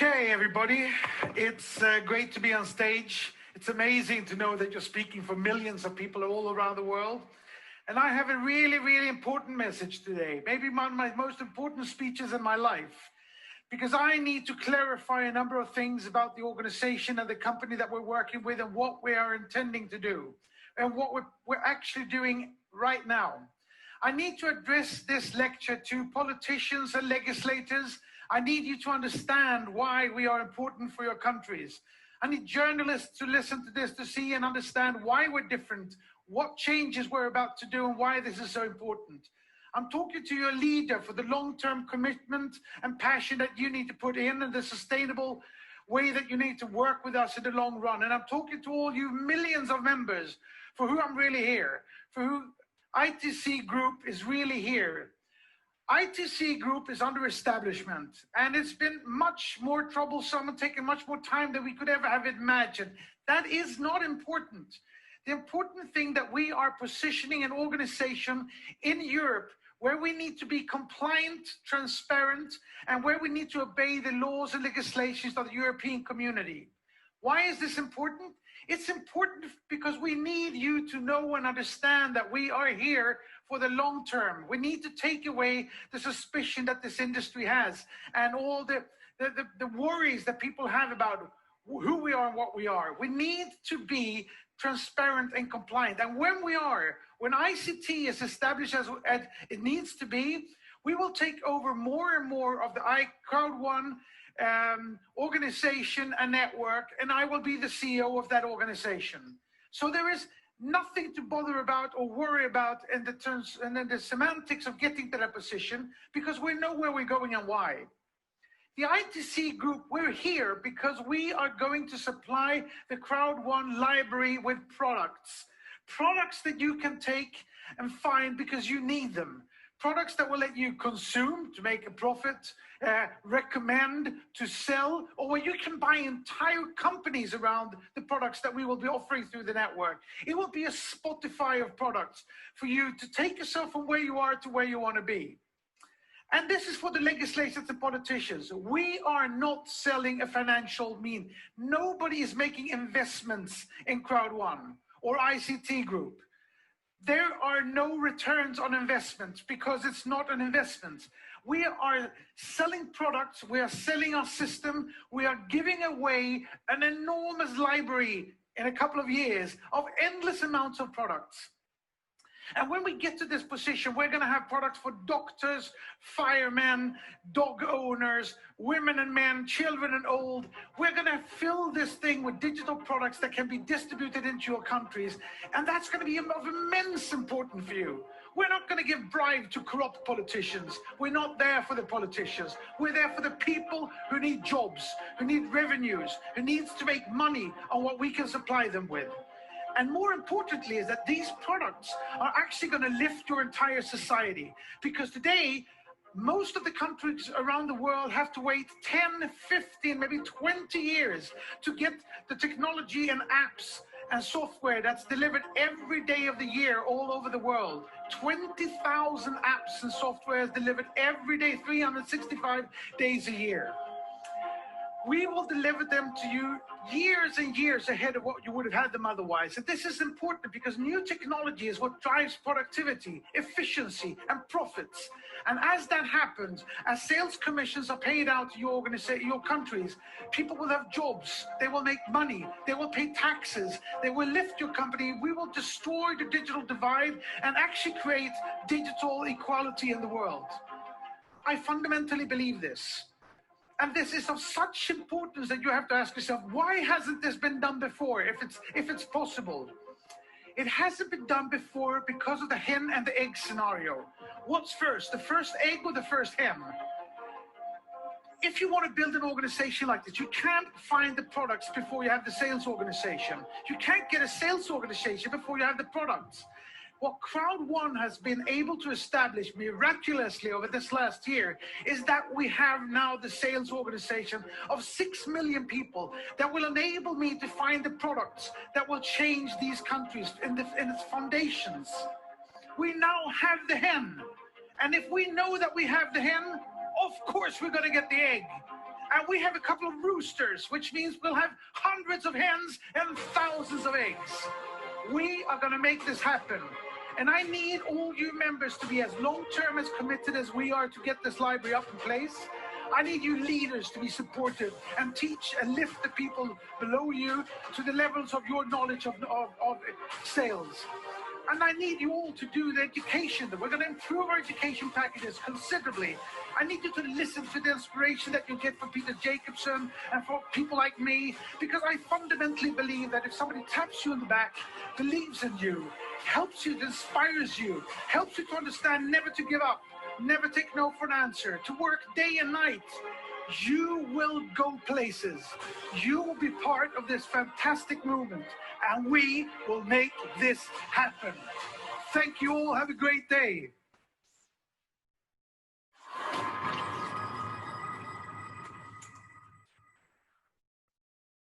Okay, everybody, it's great to be on stage. It's amazing to know that you're speaking for millions of people all around the world. And I have a really, really important message today, maybe one of my most important speeches in my life, because I need to clarify a number of things about the organization and the company that we're working with and what we are intending to do and what we're actually doing right now. I need to address this lecture to politicians and legislators. I need you to understand why we are important for your countries. I need journalists to listen to this to see and understand why we're different, what changes we're about to do, and why this is so important. I'm talking to your leader for the long-term commitment and passion that you need to put in and the sustainable way that you need to work with us in the long run. And I'm talking to all you millions of members for who I'm really here, for who ITC Group is really here. ITC Group is under establishment, and it's been much more troublesome and taken much more time than we could ever have imagined. That is not important. The important thing that we are positioning an organization in Europe where we need to be compliant, transparent, and where we need to obey the laws and legislations of the European community. Why is this important? It's important because we need you to know and understand that we are here for the long term. We need to take away the suspicion that this industry has and all the worries that people have about who we are and what we are. We need to be transparent and compliant. And when ICT is established as it needs to be, we will take over more and more of the Crowd1 organization and network, and I will be the CEO of that organization. So there is nothing to bother about or worry about in the terms and then the semantics of getting to that position, because we know where we're going and why. The ITC Group, we're here because we are going to supply the Crowd1 library with products that you can take and find because you need them. Products that will let you consume to make a profit, recommend to sell, or where you can buy entire companies around the products that we will be offering through the network. It will be a Spotify of products for you to take yourself from where you are to where you want to be. And this is for the legislators and politicians. We are not selling a financial mean. Nobody is making investments in Crowd1 or ICT Group. There are no returns on investments because it's not an investment. We are selling products, we are selling our system, we are giving away an enormous library in a couple of years of endless amounts of products. And when we get to this position, we're going to have products for doctors, firemen, dog owners, women and men, children and old. We're going to fill this thing with digital products that can be distributed into your countries. And that's going to be of immense importance for you. We're not going to give bribe to corrupt politicians. We're not there for the politicians. We're there for the people who need jobs, who need revenues, who needs to make money on what we can supply them with. And more importantly is that these products are actually going to lift your entire society. Because today, most of the countries around the world have to wait 10, 15, maybe 20 years to get the technology and apps and software that's delivered every day of the year all over the world. 20,000 apps and software is delivered every day, 365 days a year. We will deliver them to you years and years ahead of what you would have had them otherwise. And this is important because new technology is what drives productivity, efficiency, and profits. And as that happens, as sales commissions are paid out to your countries, people will have jobs, they will make money, they will pay taxes, they will lift your company. We will destroy the digital divide and actually create digital equality in the world. I fundamentally believe this. And this is of such importance that you have to ask yourself, why hasn't this been done before, if it's possible? It hasn't been done before because of the hen and the egg scenario. What's first, the first egg or the first hen? If you want to build an organization like this, you can't find the products before you have the sales organization. You can't get a sales organization before you have the products. What Crowd1 has been able to establish miraculously over this last year is that we have now the sales organization of 6 million people that will enable me to find the products that will change these countries in its foundations. We now have the hen. And if we know that we have the hen, of course we're going to get the egg. And we have a couple of roosters, which means we'll have hundreds of hens and thousands of eggs. We are going to make this happen. And I need all you members to be as long-term, as committed as we are to get this library up in place. I need you leaders to be supportive and teach and lift the people below you to the levels of your knowledge of sales. And I need you all to do the education. We're going to improve our education packages considerably. I need you to listen to the inspiration that you get from Peter Jacobson and from people like me, because I fundamentally believe that if somebody taps you in the back, believes in you, helps you, inspires you, helps you to understand never to give up, never take no for an answer, to work day and night, you will go places. You will be part of this fantastic movement, and we will make this happen. Thank you all. Have a great day.